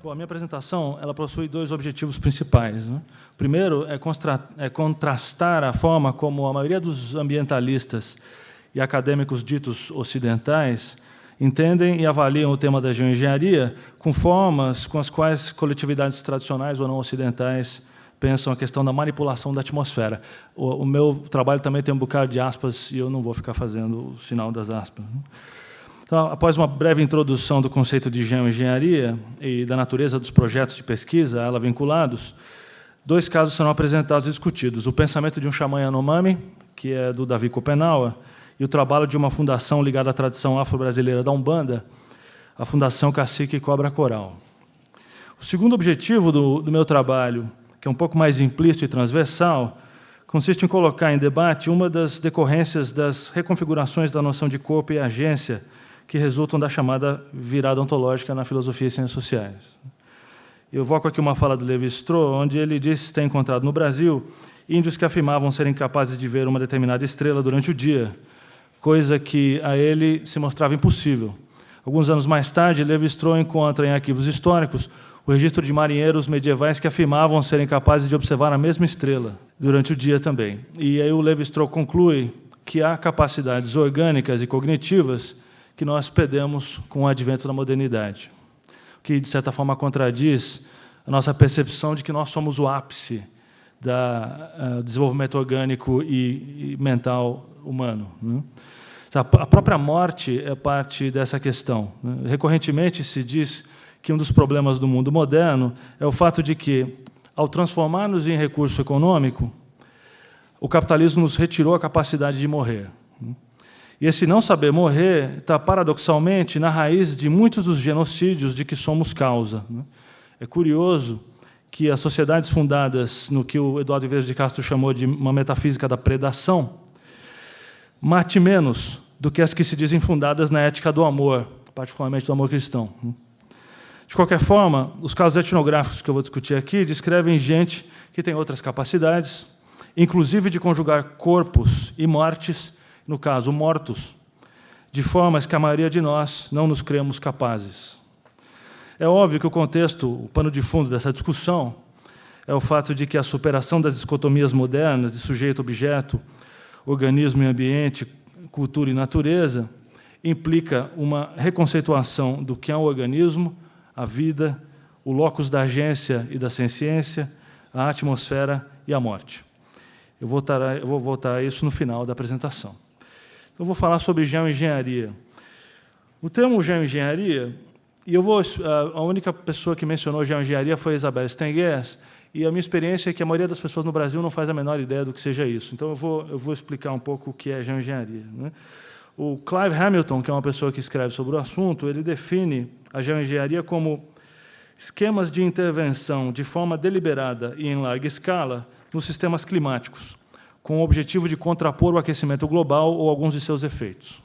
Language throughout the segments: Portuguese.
Bom, a minha apresentação ela possui dois objetivos principais, né? O primeiro é contrastar a forma como a maioria dos ambientalistas e acadêmicos ditos ocidentais entendem e avaliam o tema da geoengenharia com formas com as quais coletividades tradicionais ou não ocidentais pensam a questão da manipulação da atmosfera. O meu trabalho também tem um bocado de aspas e eu não vou ficar fazendo o sinal das aspas, né? Então, após uma breve introdução do conceito de geoengenharia e da natureza dos projetos de pesquisa a ela vinculados, dois casos serão apresentados e discutidos: o pensamento de um xamã Yanomami, que é do Davi Kopenawa, e o trabalho de uma fundação ligada à tradição afro-brasileira da Umbanda, a Fundação Cacique Cobra Coral. O segundo objetivo do meu trabalho, que é um pouco mais implícito e transversal, consiste em colocar em debate uma das decorrências das reconfigurações da noção de corpo e agência que resultam da chamada virada ontológica na filosofia e ciências sociais. Eu evoco aqui uma fala do Lévi-Strauss, onde ele disse ter encontrado no Brasil índios que afirmavam serem capazes de ver uma determinada estrela durante o dia, coisa que a ele se mostrava impossível. Alguns anos mais tarde, Lévi-Strauss encontra em arquivos históricos o registro de marinheiros medievais que afirmavam serem capazes de observar a mesma estrela durante o dia também. E aí o Lévi-Strauss conclui que há capacidades orgânicas e cognitivas que nós perdemos com o advento da modernidade, o que, de certa forma, contradiz a nossa percepção de que nós somos o ápice do desenvolvimento orgânico e mental humano, né? A própria morte é parte dessa questão, né? Recorrentemente se diz que um dos problemas do mundo moderno é o fato de que, ao transformar-nos em recurso econômico, o capitalismo nos retirou a capacidade de morrer. E esse não saber morrer está, paradoxalmente, na raiz de muitos dos genocídios de que somos causa. É curioso que as sociedades fundadas no que o Eduardo Vieira de Castro chamou de uma metafísica da predação mate menos do que as que se dizem fundadas na ética do amor, particularmente do amor cristão. De qualquer forma, os casos etnográficos que eu vou discutir aqui descrevem gente que tem outras capacidades, inclusive de conjugar corpos e mortes, no caso, mortos, de formas que a maioria de nós não nos cremos capazes. É óbvio que o contexto, o pano de fundo dessa discussão, é o fato de que a superação das dicotomias modernas de sujeito-objeto, organismo e ambiente, cultura e natureza, implica uma reconceituação do que é um organismo, a vida, o locus da agência e da ciência, a atmosfera e a morte. Eu vou voltar a isso no final da apresentação. Eu vou falar sobre geoengenharia. O termo geoengenharia, a única pessoa que mencionou geoengenharia foi a Isabel Stengers, e a minha experiência é que a maioria das pessoas no Brasil não faz a menor ideia do que seja isso. Então, eu vou explicar um pouco o que é geoengenharia, né? O Clive Hamilton, que é uma pessoa que escreve sobre o assunto, ele define a geoengenharia como esquemas de intervenção de forma deliberada e em larga escala nos sistemas climáticos, com o objetivo de contrapor o aquecimento global ou alguns de seus efeitos.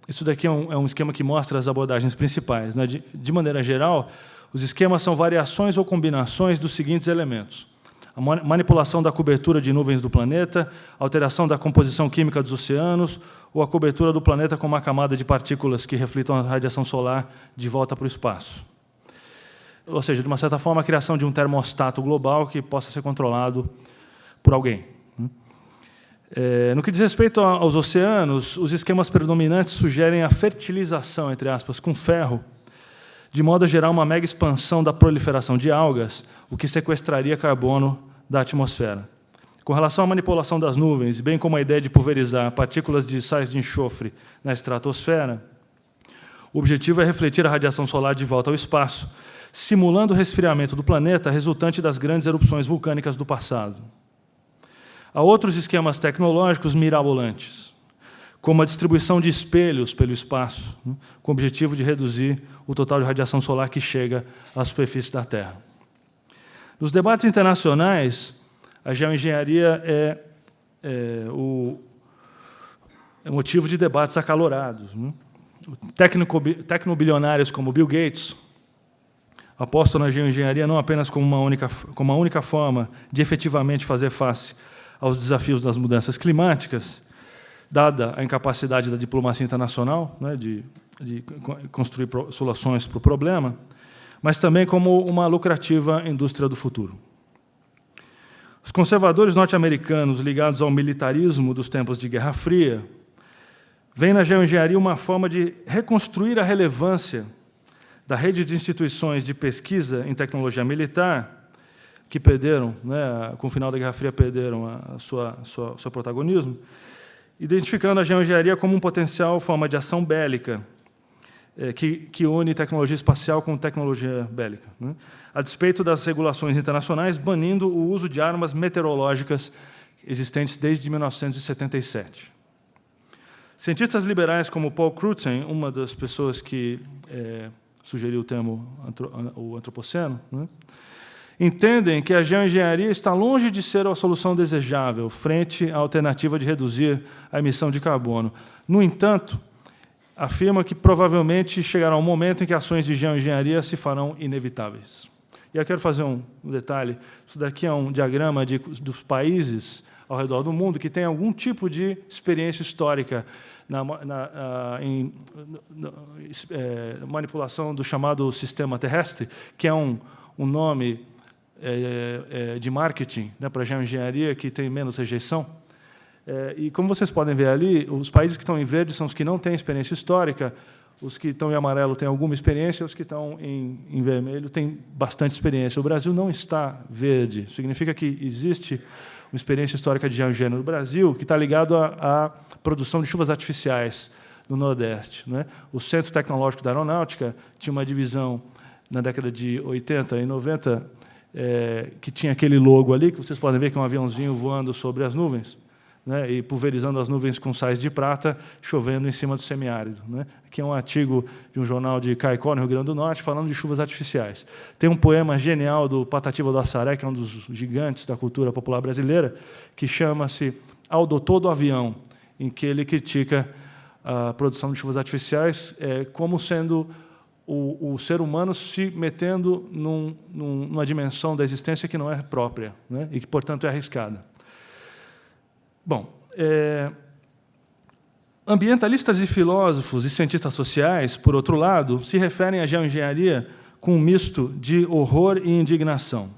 Isso daqui é um esquema que mostra as abordagens principais, né? De maneira geral, os esquemas são variações ou combinações dos seguintes elementos: a manipulação da cobertura de nuvens do planeta, alteração da composição química dos oceanos, ou a cobertura do planeta com uma camada de partículas que reflitam a radiação solar de volta para o espaço. Ou seja, de uma certa forma, a criação de um termostato global que possa ser controlado por alguém. No que diz respeito aos oceanos, os esquemas predominantes sugerem a fertilização, entre aspas, com ferro, de modo a gerar uma mega expansão da proliferação de algas, o que sequestraria carbono da atmosfera. Com relação à manipulação das nuvens, bem como a ideia de pulverizar partículas de sais de enxofre na estratosfera, o objetivo é refletir a radiação solar de volta ao espaço, simulando o resfriamento do planeta resultante das grandes erupções vulcânicas do passado. Há outros esquemas tecnológicos mirabolantes, como a distribuição de espelhos pelo espaço, com o objetivo de reduzir o total de radiação solar que chega à superfície da Terra. Nos debates internacionais, a geoengenharia é motivo de debates acalorados. Tecnobilionários como Bill Gates apostam na geoengenharia não apenas como uma única forma de efetivamente fazer face aos desafios das mudanças climáticas, dada a incapacidade da diplomacia internacional, né, de construir soluções para o problema, mas também como uma lucrativa indústria do futuro. Os conservadores norte-americanos ligados ao militarismo dos tempos de Guerra Fria veem na geoengenharia uma forma de reconstruir a relevância da rede de instituições de pesquisa em tecnologia militar, que perderam, né, com o final da Guerra Fria, perderam seu protagonismo, identificando a geoengenharia como um potencial forma de ação bélica, que une tecnologia espacial com tecnologia bélica, né, a despeito das regulações internacionais, banindo o uso de armas meteorológicas existentes desde 1977. Cientistas liberais como Paul Crutzen, uma das pessoas que sugeriu o termo o antropoceno, né, entendem que a geoengenharia está longe de ser a solução desejável frente à alternativa de reduzir a emissão de carbono. No entanto, afirma que provavelmente chegará um momento em que ações de geoengenharia se farão inevitáveis. E eu quero fazer um detalhe. Isso daqui é um diagrama dos países ao redor do mundo que têm algum tipo de experiência histórica em manipulação do chamado sistema terrestre, que é um nome de marketing, né, para a geoengenharia que tem menos rejeição. E, como vocês podem ver ali, os países que estão em verde são os que não têm experiência histórica, os que estão em amarelo têm alguma experiência, os que estão em vermelho têm bastante experiência. O Brasil não está verde. Significa que existe uma experiência histórica de geoengenharia no Brasil que está ligado à produção de chuvas artificiais no Nordeste, né? O Centro Tecnológico da Aeronáutica tinha uma divisão na década de 80 e 90 que tinha aquele logo ali, que vocês podem ver que é um aviãozinho voando sobre as nuvens, né, e pulverizando as nuvens com sais de prata, chovendo em cima do semiárido, né. Aqui é um artigo de um jornal de Caicó, no Rio Grande do Norte, falando de chuvas artificiais. Tem um poema genial do Patativa do Assaré, que é um dos gigantes da cultura popular brasileira, que chama-se Ao Doutor do Avião, em que ele critica a produção de chuvas artificiais como sendo o ser humano se metendo numa dimensão da existência que não é própria, né, e que, portanto, é arriscada. Bom, ambientalistas e filósofos e cientistas sociais, por outro lado, se referem à geoengenharia com um misto de horror e indignação.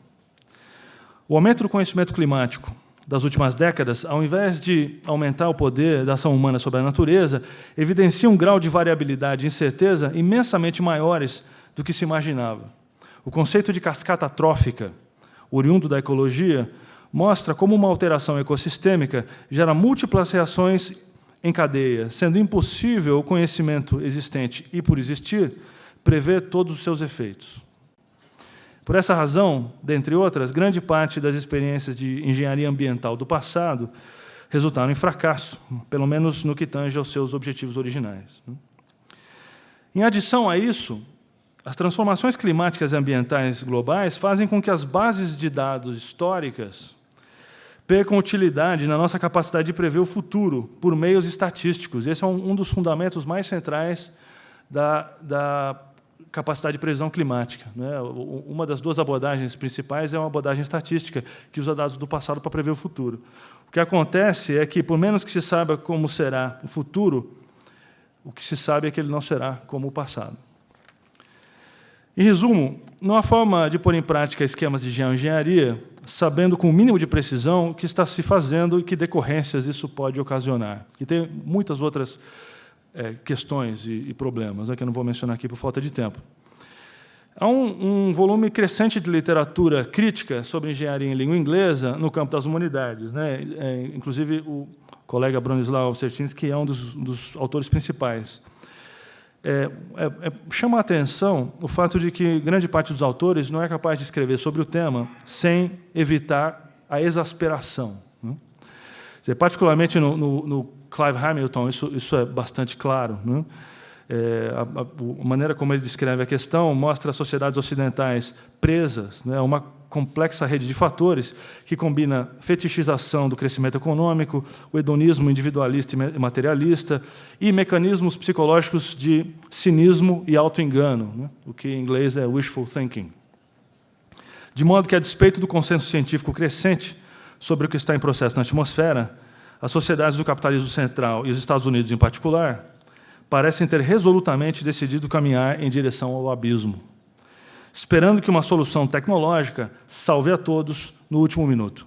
O aumento do conhecimento climático das últimas décadas, ao invés de aumentar o poder da ação humana sobre a natureza, evidencia um grau de variabilidade e incerteza imensamente maiores do que se imaginava. O conceito de cascata trófica, oriundo da ecologia, mostra como uma alteração ecossistêmica gera múltiplas reações em cadeia, sendo impossível o conhecimento existente e, por existir, prever todos os seus efeitos. Por essa razão, dentre outras, grande parte das experiências de engenharia ambiental do passado resultaram em fracasso, pelo menos no que tange aos seus objetivos originais. Em adição a isso, as transformações climáticas e ambientais globais fazem com que as bases de dados históricas percam utilidade na nossa capacidade de prever o futuro por meios estatísticos. Esse é um dos fundamentos mais centrais da capacidade de previsão climática, né? Uma das duas abordagens principais é uma abordagem estatística, que usa dados do passado para prever o futuro. O que acontece é que, por menos que se saiba como será o futuro, o que se sabe é que ele não será como o passado. Em resumo, não há forma de pôr em prática esquemas de geoengenharia sabendo com o mínimo de precisão o que está se fazendo e que decorrências isso pode ocasionar. E tem muitas outras questões e problemas, né, que eu não vou mencionar aqui por falta de tempo. Há um volume crescente de literatura crítica sobre engenharia em língua inglesa no campo das humanidades, né? Inclusive, o colega Bronislaw Sertinsky é um dos autores principais. Chama a atenção o fato de que grande parte dos autores não é capaz de escrever sobre o tema sem evitar a exasperação, né? Particularmente no Clive Hamilton, isso é bastante claro, né? A maneira como ele descreve a questão mostra as sociedades ocidentais presas, né, a uma complexa rede de fatores que combina fetichização do crescimento econômico, o hedonismo individualista e materialista e mecanismos psicológicos de cinismo e auto-engano, né, o que em inglês é wishful thinking. De modo que, a despeito do consenso científico crescente sobre o que está em processo na atmosfera, as sociedades do capitalismo central e os Estados Unidos em particular parecem ter resolutamente decidido caminhar em direção ao abismo, esperando que uma solução tecnológica salve a todos no último minuto.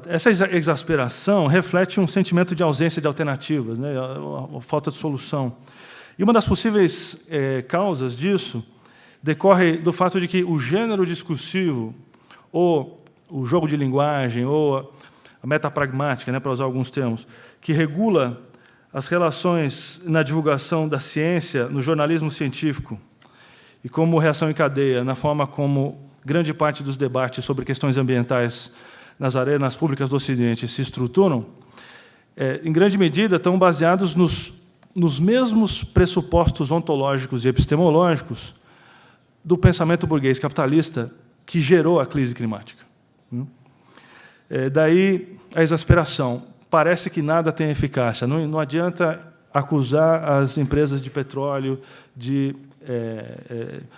Essa exasperação reflete um sentimento de ausência de alternativas, né, a falta de solução. E uma das possíveis causas disso decorre do fato de que o gênero discursivo, ou o jogo de linguagem, ou a metapragmática, né, para usar alguns termos, que regula as relações na divulgação da ciência, no jornalismo científico, e como reação em cadeia, na forma como grande parte dos debates sobre questões ambientais nas arenas públicas do Ocidente se estruturam, em grande medida estão baseados nos mesmos pressupostos ontológicos e epistemológicos do pensamento burguês capitalista que gerou a crise climática. Daí a exasperação. Parece que nada tem eficácia. Não adianta acusar as empresas de petróleo de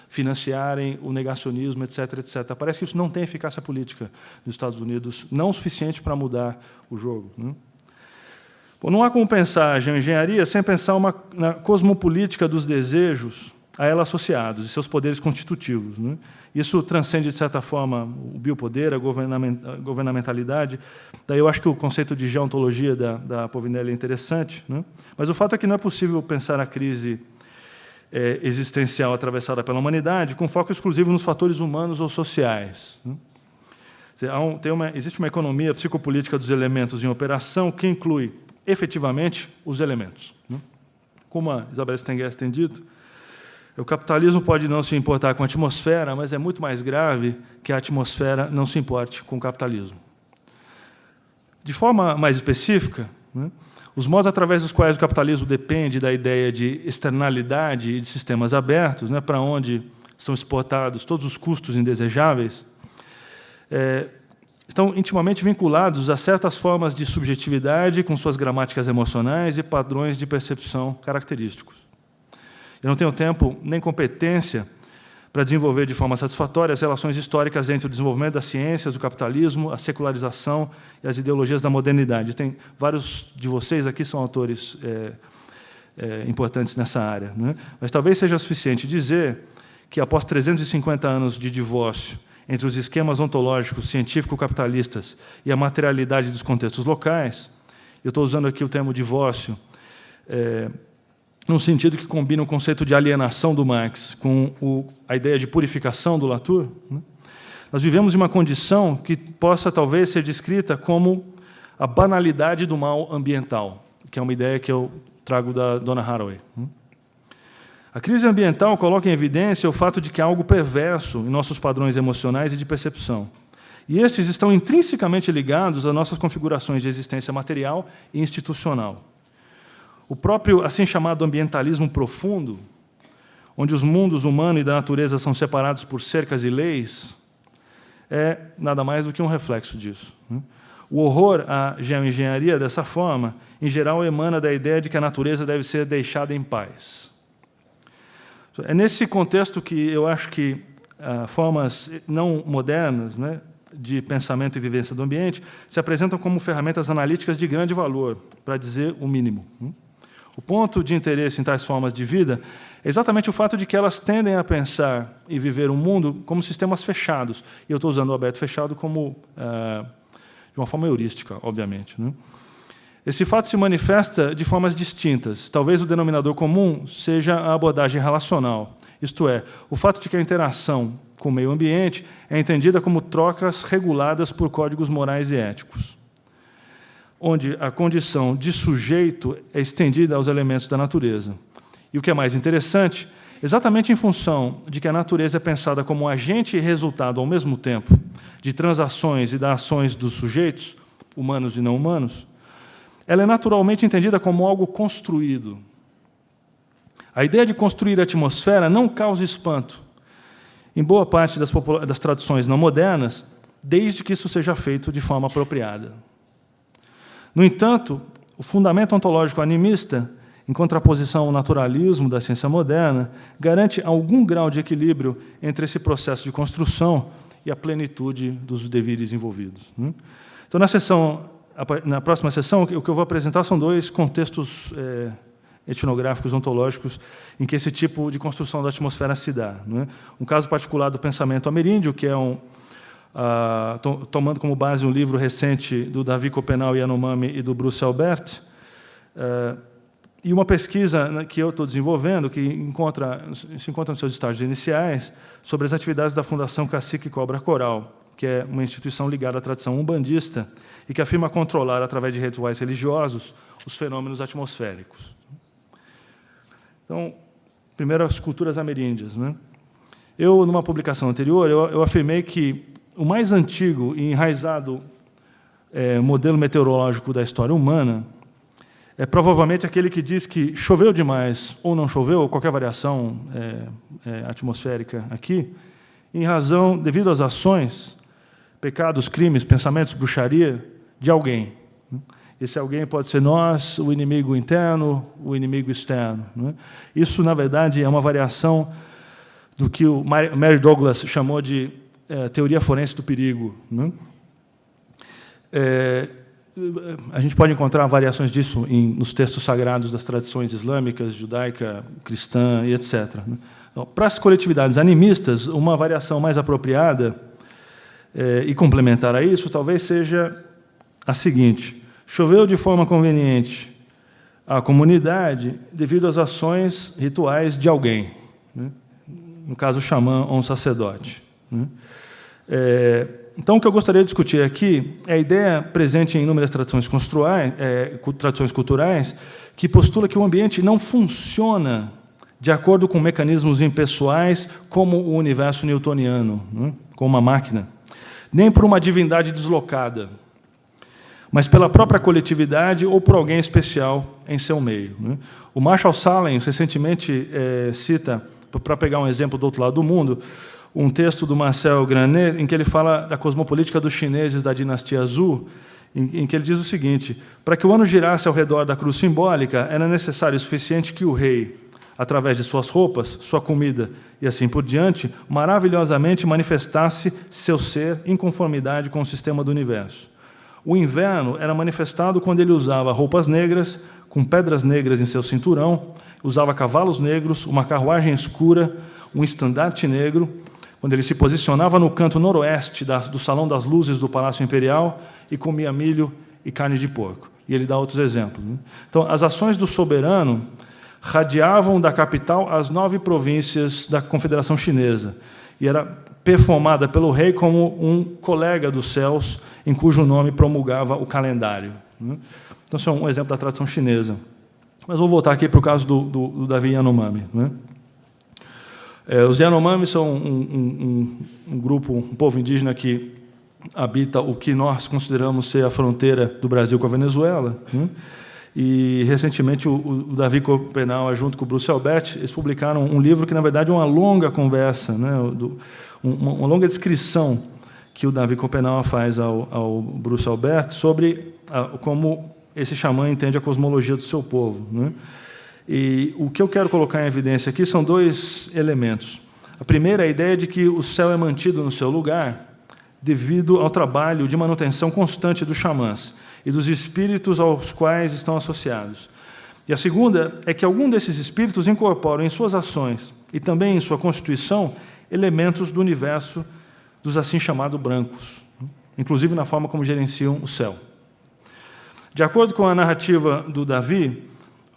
financiarem o negacionismo, etc., etc. Parece que isso não tem eficácia política nos Estados Unidos, não o suficiente para mudar o jogo. Bom, não há como pensar a geoengenharia sem pensar na cosmopolítica dos desejos a ela associados e seus poderes constitutivos. Isso transcende, de certa forma, o biopoder, a governamentalidade. Daí eu acho que o conceito de geontologia da Povinelli é interessante. Mas o fato é que não é possível pensar a crise existencial atravessada pela humanidade com foco exclusivo nos fatores humanos ou sociais. Existe uma economia psicopolítica dos elementos em operação que inclui, efetivamente, os elementos. Como a Isabel Stengers tem dito, o capitalismo pode não se importar com a atmosfera, mas é muito mais grave que a atmosfera não se importe com o capitalismo. De forma mais específica, os modos através dos quais o capitalismo depende da ideia de externalidade e de sistemas abertos, para onde são exportados todos os custos indesejáveis, estão intimamente vinculados a certas formas de subjetividade com suas gramáticas emocionais e padrões de percepção característicos. Eu não tenho tempo nem competência para desenvolver de forma satisfatória as relações históricas entre o desenvolvimento das ciências, o capitalismo, a secularização e as ideologias da modernidade. Tem vários de vocês aqui são autores importantes nessa área. Mas talvez seja suficiente dizer que, após 350 anos de divórcio entre os esquemas ontológicos científico-capitalistas e a materialidade dos contextos locais, eu estou usando aqui o termo divórcio, num sentido que combina o conceito de alienação do Marx com a ideia de purificação do Latour. Nós vivemos em uma condição que possa, talvez, ser descrita como a banalidade do mal ambiental, que é uma ideia que eu trago da Donna Haraway. A crise ambiental coloca em evidência o fato de que há algo perverso em nossos padrões emocionais e de percepção. E estes estão intrinsecamente ligados às nossas configurações de existência material e institucional. O próprio assim chamado ambientalismo profundo, onde os mundos humano e da natureza são separados por cercas e leis, é nada mais do que um reflexo disso. O horror à geoengenharia, dessa forma, em geral, emana da ideia de que a natureza deve ser deixada em paz. É nesse contexto que eu acho que formas não modernas, de pensamento e vivência do ambiente se apresentam como ferramentas analíticas de grande valor, para dizer o mínimo. O ponto de interesse em tais formas de vida é exatamente o fato de que elas tendem a pensar e viver um mundo como sistemas fechados. E eu estou usando o aberto-fechado como de uma forma heurística, obviamente. Esse fato se manifesta de formas distintas. Talvez o denominador comum seja a abordagem relacional, isto é, o fato de que a interação com o meio ambiente é entendida como trocas reguladas por códigos morais e éticos, onde a condição de sujeito é estendida aos elementos da natureza. E o que é mais interessante, exatamente em função de que a natureza é pensada como um agente e resultado ao mesmo tempo de transações e das ações dos sujeitos, humanos e não humanos, ela é naturalmente entendida como algo construído. A ideia de construir a atmosfera não causa espanto em boa parte das tradições não modernas, desde que isso seja feito de forma apropriada. No entanto, o fundamento ontológico animista, em contraposição ao naturalismo da ciência moderna, garante algum grau de equilíbrio entre esse processo de construção e a plenitude dos deveres envolvidos. Então, na próxima sessão, o que eu vou apresentar são dois contextos etnográficos, ontológicos, em que esse tipo de construção da atmosfera se dá. Não é? Um caso particular do pensamento ameríndio, que é tomando como base um livro recente do Davi Copenau Yanomami e do Bruce Albert, e uma pesquisa que eu estou desenvolvendo, que se encontra nos seus estágios iniciais, sobre as atividades da Fundação Cacique Cobra Coral, que é uma instituição ligada à tradição umbandista e que afirma controlar, através de rituais religiosos, os fenômenos atmosféricos. Então, primeiro, as culturas ameríndias. Né? Eu, numa publicação anterior, eu afirmei que o mais antigo e enraizado modelo meteorológico da história humana é provavelmente aquele que diz que choveu demais ou não choveu, ou qualquer variação atmosférica aqui, devido às ações, pecados, crimes, pensamentos, bruxaria de alguém. Esse alguém pode ser nós, o inimigo interno, o inimigo externo. Isso, na verdade, é uma variação do que o Mary Douglas chamou de teoria forense do perigo. A gente pode encontrar variações disso nos textos sagrados das tradições islâmicas, judaica, cristã e etc. Então, para as coletividades animistas, uma variação mais apropriada e complementar a isso talvez seja a seguinte: choveu de forma conveniente a comunidade devido às ações rituais de alguém, no caso, o xamã ou um sacerdote. Então, o que eu gostaria de discutir aqui é a ideia presente em inúmeras tradições culturais que postula que o ambiente não funciona de acordo com mecanismos impessoais como o universo newtoniano, como uma máquina, nem por uma divindade deslocada, mas pela própria coletividade ou por alguém especial em seu meio. O Marshall Sahlins recentemente cita, para pegar um exemplo do outro lado do mundo, um texto do Marcel Granet, em que ele fala da cosmopolítica dos chineses da dinastia Zhou, em que ele diz o seguinte: para que o ano girasse ao redor da cruz simbólica, era necessário o suficiente que o rei, através de suas roupas, sua comida e assim por diante, maravilhosamente manifestasse seu ser em conformidade com o sistema do universo. O inverno era manifestado quando ele usava roupas negras, com pedras negras em seu cinturão, usava cavalos negros, uma carruagem escura, um estandarte negro, quando ele se posicionava no canto noroeste do Salão das Luzes do Palácio Imperial e comia milho e carne de porco. E ele dá outros exemplos. Então, as ações do soberano radiavam da capital às 9 províncias da Confederação Chinesa e era performada pelo rei como um colega dos céus, em cujo nome promulgava o calendário. Então, isso é um exemplo da tradição chinesa. Mas vou voltar aqui para o caso do Davi Yanomami. Os Yanomami são um grupo, um povo indígena que habita o que nós consideramos ser a fronteira do Brasil com a Venezuela. E, recentemente, o Davi Copenau, junto com o Bruce Albert, eles publicaram um livro que, na verdade, é uma longa conversa, uma longa descrição que o Davi Copenau faz ao Bruce Albert sobre como esse xamã entende a cosmologia do seu povo. E o que eu quero colocar em evidência aqui são 2 elementos. A primeira é a ideia de que o céu é mantido no seu lugar devido ao trabalho de manutenção constante dos xamãs e dos espíritos aos quais estão associados. E a segunda é que algum desses espíritos incorporam em suas ações e também em sua constituição elementos do universo dos assim chamados brancos, inclusive na forma como gerenciam o céu. De acordo com a narrativa do Davi,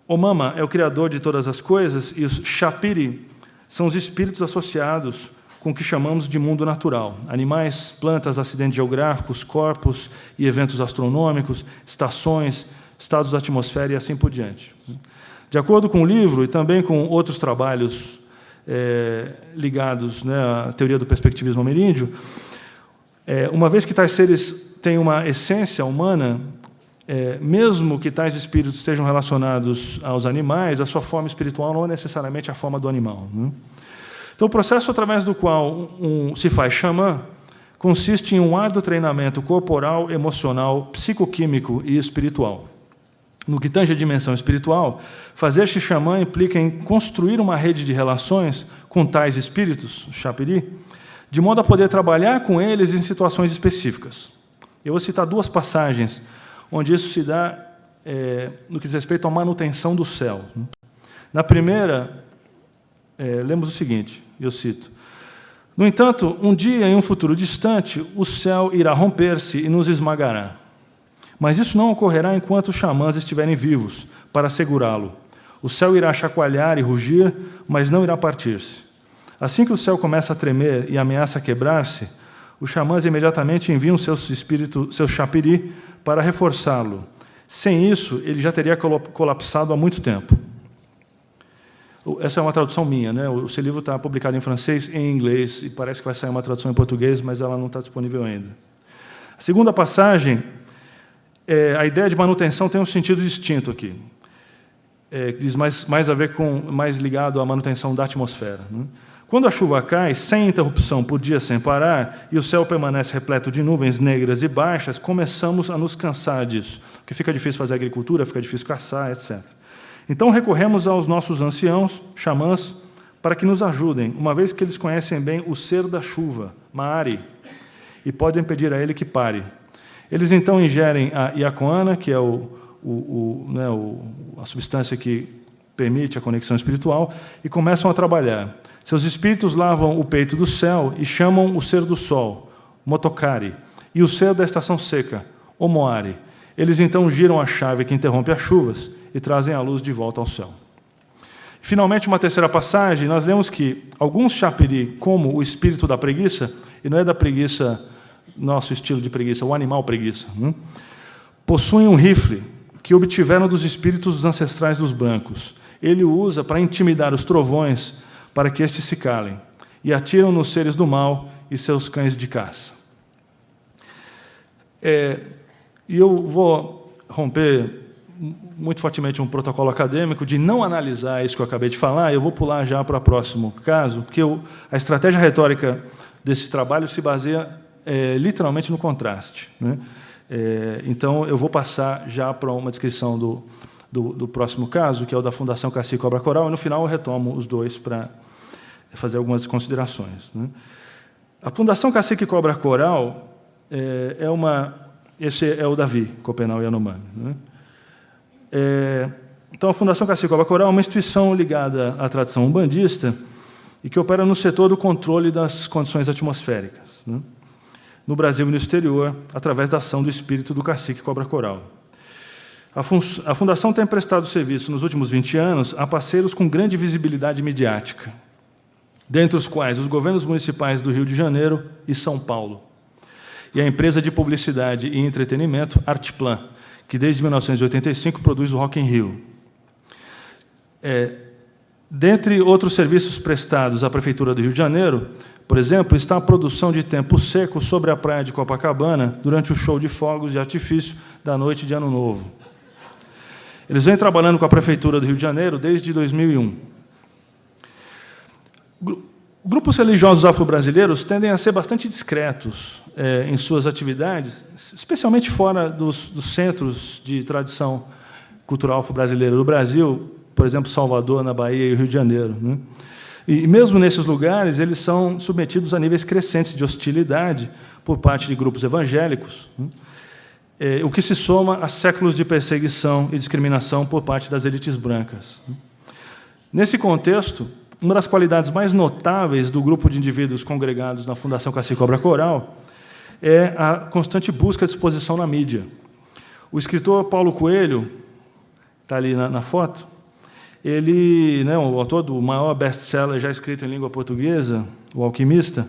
Omama é o criador de todas as coisas e os Shapiri são os espíritos associados com o que chamamos de mundo natural: animais, plantas, acidentes geográficos, corpos e eventos astronômicos, estações, estados da atmosfera e assim por diante. De acordo com o livro e também com outros trabalhos ligados à teoria do perspectivismo ameríndio, uma vez que tais seres têm uma essência humana, mesmo que tais espíritos estejam relacionados aos animais, a sua forma espiritual não é necessariamente a forma do animal. Então, o processo através do qual se faz xamã consiste em um árduo treinamento corporal, emocional, psicoquímico e espiritual. No que tange à dimensão espiritual, fazer-se xamã implica em construir uma rede de relações com tais espíritos, os Shapiri, de modo a poder trabalhar com eles em situações específicas. Eu vou citar 2 passagens onde isso se dá no que diz respeito à manutenção do céu. Na primeira, lemos o seguinte, eu cito: no entanto, um dia, em um futuro distante, o céu irá romper-se e nos esmagará. Mas isso não ocorrerá enquanto os xamãs estiverem vivos, para segurá-lo. O céu irá chacoalhar e rugir, mas não irá partir-se. Assim que o céu começa a tremer e ameaça quebrar-se, os xamãs imediatamente enviam seu chapiri para reforçá-lo. Sem isso, ele já teria colapsado há muito tempo. Essa é uma tradução minha, né? Esse livro está publicado em francês e em inglês, e parece que vai sair uma tradução em português, mas ela não está disponível ainda. A segunda passagem, a ideia de manutenção tem um sentido distinto aqui. Diz mais a ver com, mais ligado à manutenção da atmosfera. Né? Quando a chuva cai, sem interrupção, por dias sem parar, e o céu permanece repleto de nuvens negras e baixas, começamos a nos cansar disso, porque fica difícil fazer agricultura, fica difícil caçar, etc. Então, recorremos aos nossos anciãos, xamãs, para que nos ajudem, uma vez que eles conhecem bem o ser da chuva, Maari, e podem pedir a ele que pare. Eles, então, ingerem a iacoana, que é a substância que permite a conexão espiritual, e começam a trabalhar. Seus espíritos lavam o peito do céu e chamam o ser do sol, Motokari, e o ser da estação seca, Omoari. Eles, então, giram a chave que interrompe as chuvas e trazem a luz de volta ao céu. Finalmente, uma terceira passagem, nós lemos que alguns chapiri, como o espírito da preguiça, e não é da preguiça, nosso estilo de preguiça, o animal preguiça, possuem um rifle que obtiveram dos espíritos ancestrais dos brancos. Ele o usa para intimidar os trovões, para que estes se calem, e atiram nos seres do mal e seus cães de caça. E eu vou romper muito fortemente um protocolo acadêmico de não analisar isso que eu acabei de falar, eu vou pular já para o próximo caso, porque a estratégia retórica desse trabalho se baseia literalmente no contraste. Né? Então, eu vou passar já para uma descrição do próximo caso, que é o da Fundação Cacique Cobra Coral, e no final eu retomo os dois para fazer algumas considerações. Né? A Fundação Cacique Cobra Coral esse é o Davi, Copenau Yanomami. Né? Então, a Fundação Cacique Cobra Coral é uma instituição ligada à tradição umbandista e que opera no setor do controle das condições atmosféricas, né? No Brasil e no exterior, através da ação do espírito do Cacique Cobra Coral. A Fundação tem prestado serviço nos últimos 20 anos a parceiros com grande visibilidade midiática, dentre os quais os governos municipais do Rio de Janeiro e São Paulo, e a empresa de publicidade e entretenimento Artplan, que desde 1985 produz o Rock in Rio. Dentre outros serviços prestados à Prefeitura do Rio de Janeiro, por exemplo, está a produção de tempo seco sobre a praia de Copacabana durante o show de fogos de artifício da noite de Ano Novo. Eles vêm trabalhando com a Prefeitura do Rio de Janeiro desde 2001. Grupos religiosos afro-brasileiros tendem a ser bastante discretos em suas atividades, especialmente fora dos centros de tradição cultural afro-brasileira do Brasil, por exemplo, Salvador, na Bahia e Rio de Janeiro. Né? E, mesmo nesses lugares, eles são submetidos a níveis crescentes de hostilidade por parte de grupos evangélicos, né? O que se soma a séculos de perseguição e discriminação por parte das elites brancas. Nesse contexto, uma das qualidades mais notáveis do grupo de indivíduos congregados na Fundação Cacique Cobra Coral é a constante busca de exposição na mídia. O escritor Paulo Coelho, está ali na foto, ele, né, o autor do maior best-seller já escrito em língua portuguesa, O Alquimista,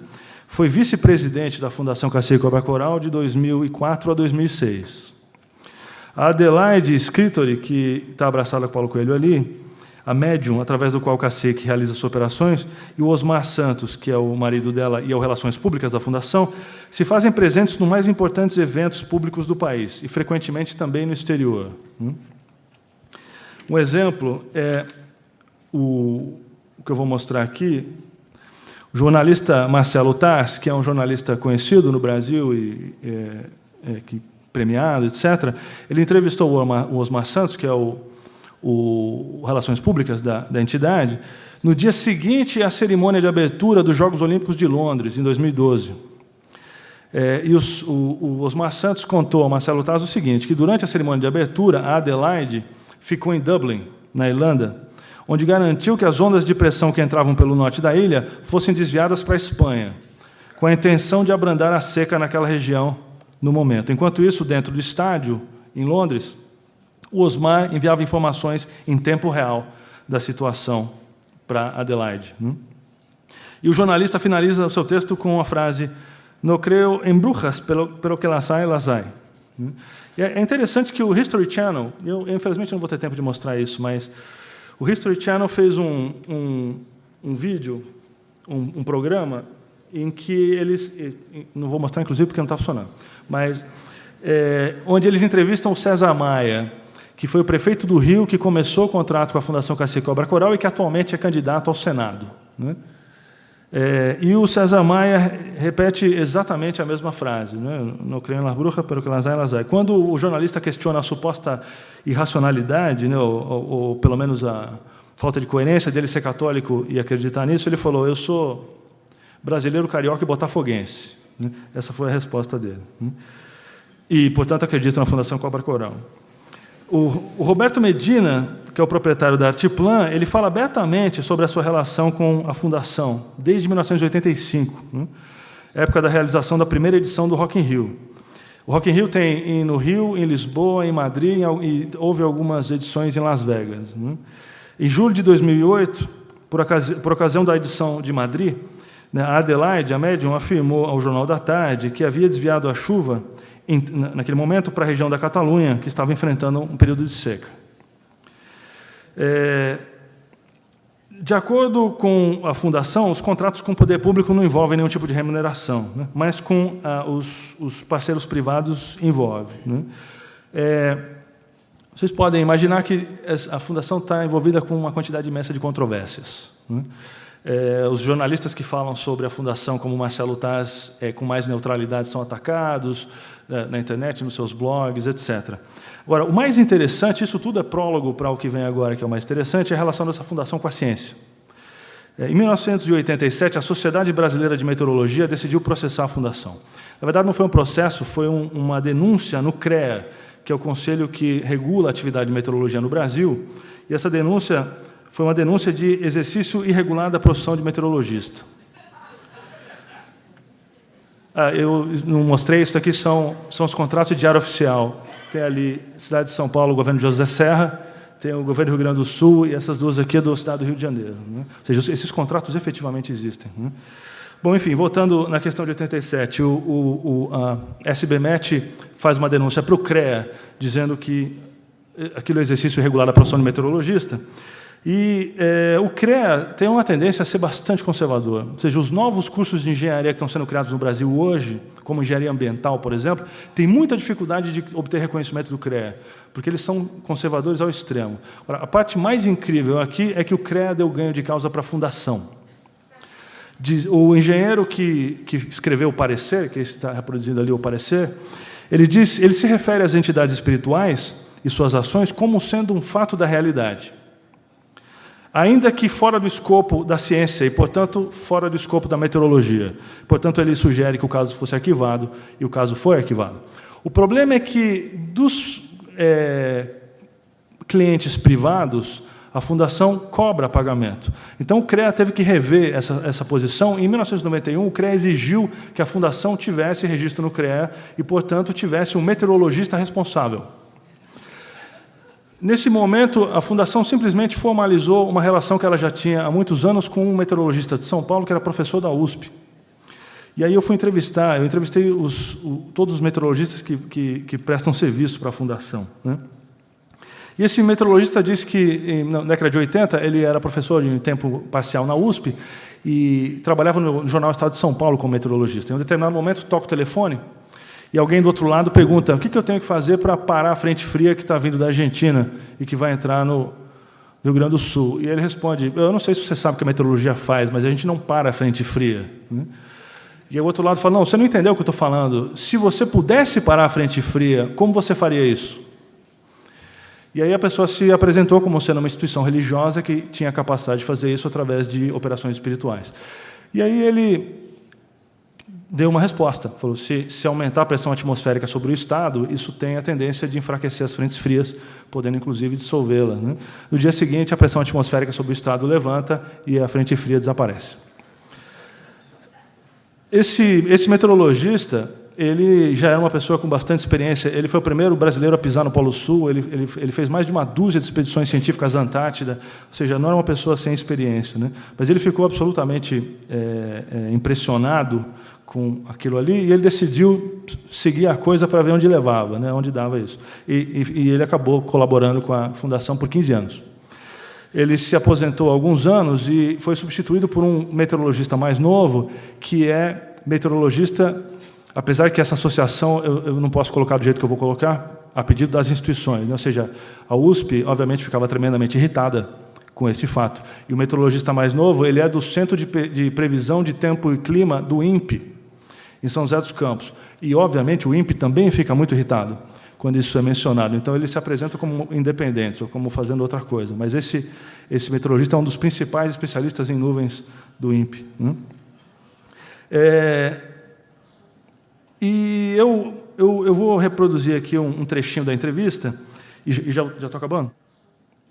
foi vice-presidente da Fundação Cacique Cobra Coral de 2004 a 2006. A Adelaide Scritori, que está abraçada com Paulo Coelho ali, a médium, através do qual o Cacique realiza suas operações, e o Osmar Santos, que é o marido dela e é o Relações Públicas da Fundação, se fazem presentes nos mais importantes eventos públicos do país, e frequentemente também no exterior. Um exemplo é o que eu vou mostrar aqui. O jornalista Marcelo Tars, que é um jornalista conhecido no Brasil e premiado, etc., ele entrevistou o Osmar Santos, que é o Relações Públicas da entidade, no dia seguinte à cerimônia de abertura dos Jogos Olímpicos de Londres, em 2012. O Osmar Santos contou ao Marcelo Tars o seguinte, que durante a cerimônia de abertura, a Adelaide ficou em Dublin, na Irlanda, onde garantiu que as ondas de pressão que entravam pelo norte da ilha fossem desviadas para a Espanha, com a intenção de abrandar a seca naquela região no momento. Enquanto isso, dentro do estádio, em Londres, o Osmar enviava informações em tempo real da situação para Adelaide. E o jornalista finaliza o seu texto com a frase: "No creo en brujas, pero que las hay". E é interessante que o History Channel, eu infelizmente não vou ter tempo de mostrar isso, mas o History Channel fez um vídeo, um programa, em que eles, não vou mostrar inclusive porque não está funcionando, mas onde eles entrevistam o César Maia, que foi o prefeito do Rio, que começou o contrato com a Fundação Cacique Cobra Coral e que atualmente é candidato ao Senado. E o César Maia repete exatamente a mesma frase: "No creo en las brujas, pero que las hay". Quando o jornalista questiona a suposta irracionalidade, ou pelo menos a falta de coerência dele ser católico e acreditar nisso, ele falou: "Eu sou brasileiro, carioca e botafoguense". Essa foi a resposta dele. E, portanto, acredito na Fundação Cobra Coral. O Roberto Medina, que é o proprietário da Artiplan, ele fala abertamente sobre a sua relação com a Fundação, desde 1985, época da realização da primeira edição do Rock in Rio. O Rock in Rio tem no Rio, em Lisboa, em Madrid, e houve algumas edições em Las Vegas. Em julho de 2008, por ocasião da edição de Madrid, a Adelaide, a médium, afirmou ao Jornal da Tarde que havia desviado a chuva, naquele momento, para a região da Catalunha, que estava enfrentando um período de seca. De acordo com a Fundação, os contratos com o poder público não envolvem nenhum tipo de remuneração, mas com os parceiros privados envolve. Vocês podem imaginar que a Fundação está envolvida com uma quantidade imensa de controvérsias. Os jornalistas que falam sobre a Fundação, como Marcelo Taz, com mais neutralidade, são atacados na internet, nos seus blogs, etc. Agora, o mais interessante, isso tudo é prólogo para o que vem agora, que é o mais interessante, é a relação dessa Fundação com a ciência. Em 1987, a Sociedade Brasileira de Meteorologia decidiu processar a Fundação. Na verdade, não foi um processo, foi uma denúncia no CREA, que é o conselho que regula a atividade de meteorologia no Brasil, e essa denúncia foi uma denúncia de exercício irregular da profissão de meteorologista. Eu não mostrei, isso aqui são os contratos de diário oficial. Tem ali Cidade de São Paulo, o governo de José Serra, tem o governo do Rio Grande do Sul, e essas duas aqui é do Estado do Rio de Janeiro. Ou seja, esses contratos efetivamente existem. Bom, enfim, voltando na questão de 87, a SBMet faz uma denúncia para o CREA, dizendo que aquilo é exercício irregular da profissão de meteorologista. E o CREA tem uma tendência a ser bastante conservador. Ou seja, os novos cursos de engenharia que estão sendo criados no Brasil hoje, como engenharia ambiental, por exemplo, têm muita dificuldade de obter reconhecimento do CREA, porque eles são conservadores ao extremo. Agora, a parte mais incrível aqui é que o CREA deu ganho de causa para a Fundação. O engenheiro que escreveu o parecer, que está reproduzindo ali o parecer, ele se refere às entidades espirituais e suas ações como sendo um fato da realidade, ainda que fora do escopo da ciência e, portanto, fora do escopo da meteorologia. Portanto, ele sugere que o caso fosse arquivado, e o caso foi arquivado. O problema é que, dos clientes privados, a Fundação cobra pagamento. Então, o CREA teve que rever essa posição. Em 1991, o CREA exigiu que a Fundação tivesse registro no CREA e, portanto, tivesse um meteorologista responsável. Nesse momento, a Fundação simplesmente formalizou uma relação que ela já tinha há muitos anos com um meteorologista de São Paulo, que era professor da USP. E aí eu entrevistei todos os meteorologistas que prestam serviço para a Fundação. E esse meteorologista disse que, na década de 80, ele era professor em tempo parcial na USP e trabalhava no jornal Estado de São Paulo como meteorologista. Em um determinado momento, toca o telefone, e alguém do outro lado pergunta: o que eu tenho que fazer para parar a frente fria que está vindo da Argentina e que vai entrar no Rio Grande do Sul? E ele responde: eu não sei se você sabe o que a meteorologia faz, mas a gente não para a frente fria. E o outro lado fala: não, você não entendeu o que eu estou falando. Se você pudesse parar a frente fria, como você faria isso? E aí a pessoa se apresentou como sendo uma instituição religiosa que tinha a capacidade de fazer isso através de operações espirituais. E aí ele deu uma resposta. Falou, se aumentar a pressão atmosférica sobre o Estado, isso tem a tendência de enfraquecer as frentes frias, podendo, inclusive, dissolvê-las. Né? No dia seguinte, a pressão atmosférica sobre o Estado levanta e a frente fria desaparece. Esse meteorologista, ele já era uma pessoa com bastante experiência. Ele foi o primeiro brasileiro a pisar no Polo Sul. Ele fez mais de uma dúzia de expedições científicas à Antártida. Ou seja, não era uma pessoa sem experiência, né? Mas ele ficou absolutamente impressionado com aquilo ali e ele decidiu seguir a coisa para ver onde levava, né? Onde dava isso. E ele acabou colaborando com a Fundação por 15 anos. Ele se aposentou há alguns anos e foi substituído por um meteorologista mais novo, que é meteorologista, apesar que essa associação eu não posso colocar do jeito que eu vou colocar, a pedido das instituições, né? Ou seja, a USP, obviamente, ficava tremendamente irritada com esse fato. E o meteorologista mais novo, ele é do Centro de Previsão de Tempo e Clima do INPE, em São José dos Campos. E, obviamente, o INPE também fica muito irritado quando isso é mencionado. Então, ele se apresenta como independente, ou como fazendo outra coisa. Mas esse meteorologista é um dos principais especialistas em nuvens do INPE. E eu vou reproduzir aqui um trechinho da entrevista, e já estou acabando,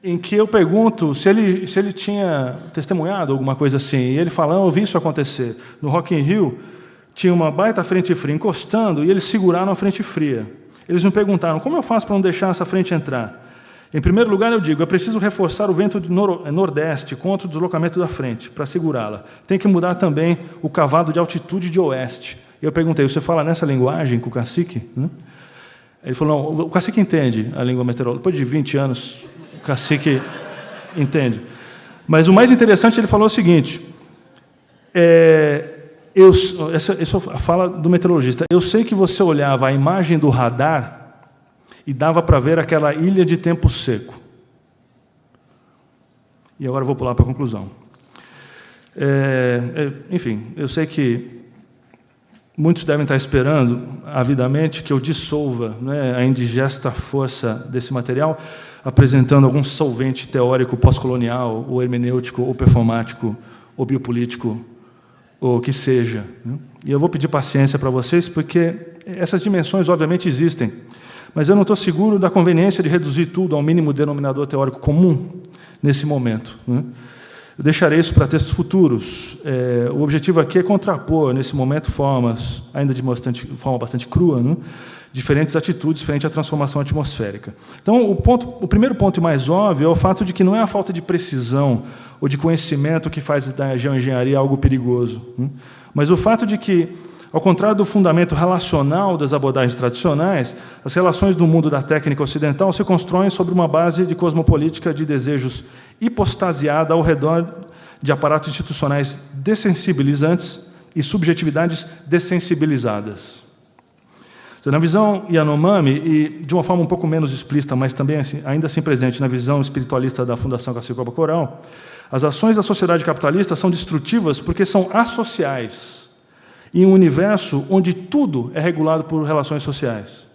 em que eu pergunto se ele tinha testemunhado alguma coisa assim. E ele fala, eu vi isso acontecer. No Rock in Rio, tinha uma baita frente fria encostando, e eles seguraram a frente fria. Eles me perguntaram, como eu faço para não deixar essa frente entrar? Em primeiro lugar, eu digo, é preciso reforçar o vento de nordeste contra o deslocamento da frente, para segurá-la. Tem que mudar também o cavado de altitude de oeste. E eu perguntei, você fala nessa linguagem com o cacique? Ele falou, não, o cacique entende a língua meteorológica. Depois de 20 anos, o cacique entende. Mas o mais interessante, ele falou o seguinte, essa é a fala do meteorologista, eu sei que você olhava a imagem do radar e dava para ver aquela ilha de tempo seco. E agora eu vou pular para a conclusão. Enfim, eu sei que muitos devem estar esperando, avidamente, que eu dissolva, né, a indigesta força desse material, apresentando algum solvente teórico pós-colonial, ou hermenêutico, ou performático, ou biopolítico, ou que seja. E eu vou pedir paciência para vocês, porque essas dimensões, obviamente, existem, mas eu não estou seguro da conveniência de reduzir tudo ao mínimo denominador teórico comum nesse momento. Eu deixarei isso para textos futuros. O objetivo aqui é contrapor, nesse momento, formas, ainda de forma bastante crua, diferentes atitudes frente à transformação atmosférica. Então, o primeiro ponto e mais óbvio é o fato de que não é a falta de precisão ou de conhecimento que faz da geoengenharia algo perigoso, mas o fato de que, ao contrário do fundamento relacional das abordagens tradicionais, as relações do mundo da técnica ocidental se constroem sobre uma base de cosmopolítica de desejos hipostasiada ao redor de aparatos institucionais dessensibilizantes e subjetividades dessensibilizadas. Na visão Yanomami, e de uma forma um pouco menos explícita, mas também ainda assim presente na visão espiritualista da Fundação Cacicaba Coral, as ações da sociedade capitalista são destrutivas porque são associais, em um universo onde tudo é regulado por relações sociais.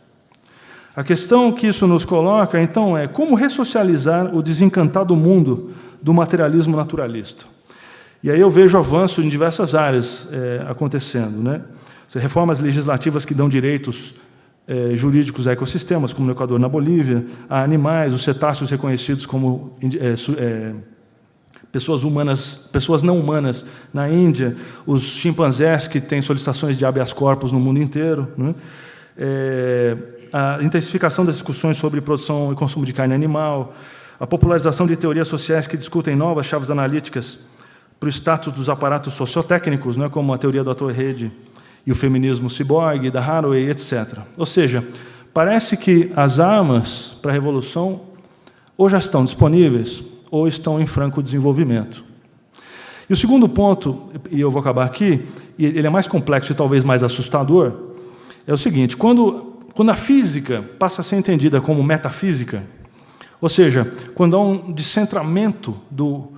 A questão que isso nos coloca, então, é como ressocializar o desencantado mundo do materialismo naturalista. E aí eu vejo avanço em diversas áreas acontecendo, né? Reformas legislativas que dão direitos jurídicos a ecossistemas, como no Equador, na Bolívia, a animais, os cetáceos reconhecidos como pessoas não humanas na Índia, os chimpanzés que têm solicitações de habeas corpus no mundo inteiro, né? A intensificação das discussões sobre produção e consumo de carne animal, a popularização de teorias sociais que discutem novas chaves analíticas para o status dos aparatos sociotécnicos, né, como a teoria do ator-rede e o feminismo ciborgue, da Haraway, etc. Ou seja, parece que as armas para a revolução ou já estão disponíveis ou estão em franco desenvolvimento. E o segundo ponto, e eu vou acabar aqui, e ele é mais complexo e talvez mais assustador, é o seguinte, quando a física passa a ser entendida como metafísica, ou seja, quando há um descentramento do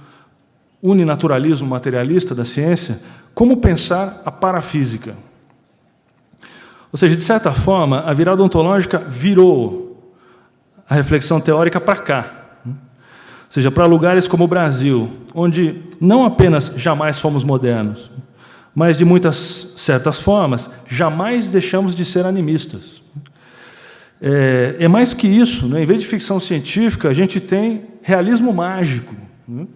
uninaturalismo materialista da ciência, como pensar a parafísica? Ou seja, de certa forma, a virada ontológica virou a reflexão teórica para cá. Ou seja, para lugares como o Brasil, onde não apenas jamais fomos modernos, mas de muitas certas formas, jamais deixamos de ser animistas. É mais que isso, né? Em vez de ficção científica, a gente tem realismo mágico, né?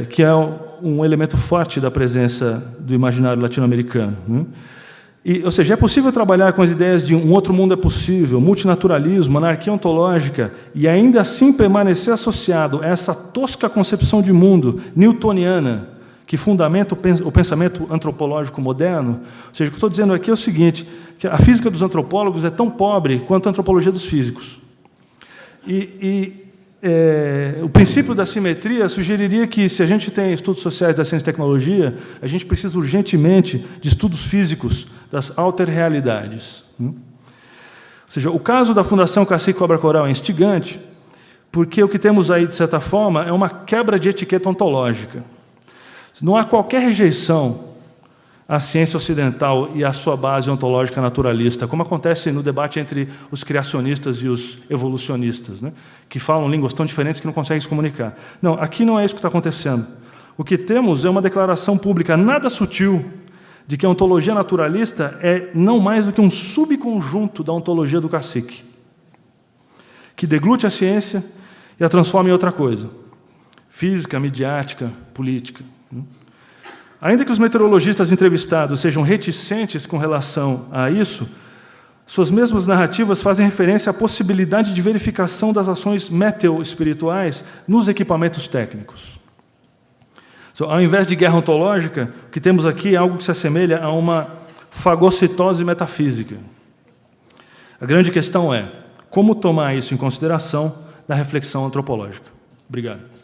Que é um elemento forte da presença do imaginário latino-americano, né? Ou seja, é possível trabalhar com as ideias de um outro mundo é possível, multinaturalismo, anarquia ontológica, e ainda assim permanecer associado a essa tosca concepção de mundo newtoniana, que fundamenta o pensamento antropológico moderno. Ou seja, o que eu estou dizendo aqui é o seguinte, que a física dos antropólogos é tão pobre quanto a antropologia dos físicos. O princípio da simetria sugeriria que, se a gente tem estudos sociais da ciência e tecnologia, a gente precisa urgentemente de estudos físicos das alter-realidades. Ou seja, o caso da Fundação Cacique Cobra Coral é instigante, porque o que temos aí, de certa forma, é uma quebra de etiqueta ontológica. Não há qualquer rejeição à ciência ocidental e à sua base ontológica naturalista, como acontece no debate entre os criacionistas e os evolucionistas, né, que falam línguas tão diferentes que não conseguem se comunicar. Não, aqui não é isso que está acontecendo. O que temos é uma declaração pública nada sutil de que a ontologia naturalista é não mais do que um subconjunto da ontologia do cacique, que deglute a ciência e a transforma em outra coisa, física, midiática, política. Ainda que os meteorologistas entrevistados sejam reticentes com relação a isso, suas mesmas narrativas fazem referência à possibilidade de verificação das ações meteo-espirituais nos equipamentos técnicos. Ao invés de guerra ontológica, o que temos aqui é algo que se assemelha a uma fagocitose metafísica. A grande questão é como tomar isso em consideração na reflexão antropológica. Obrigado.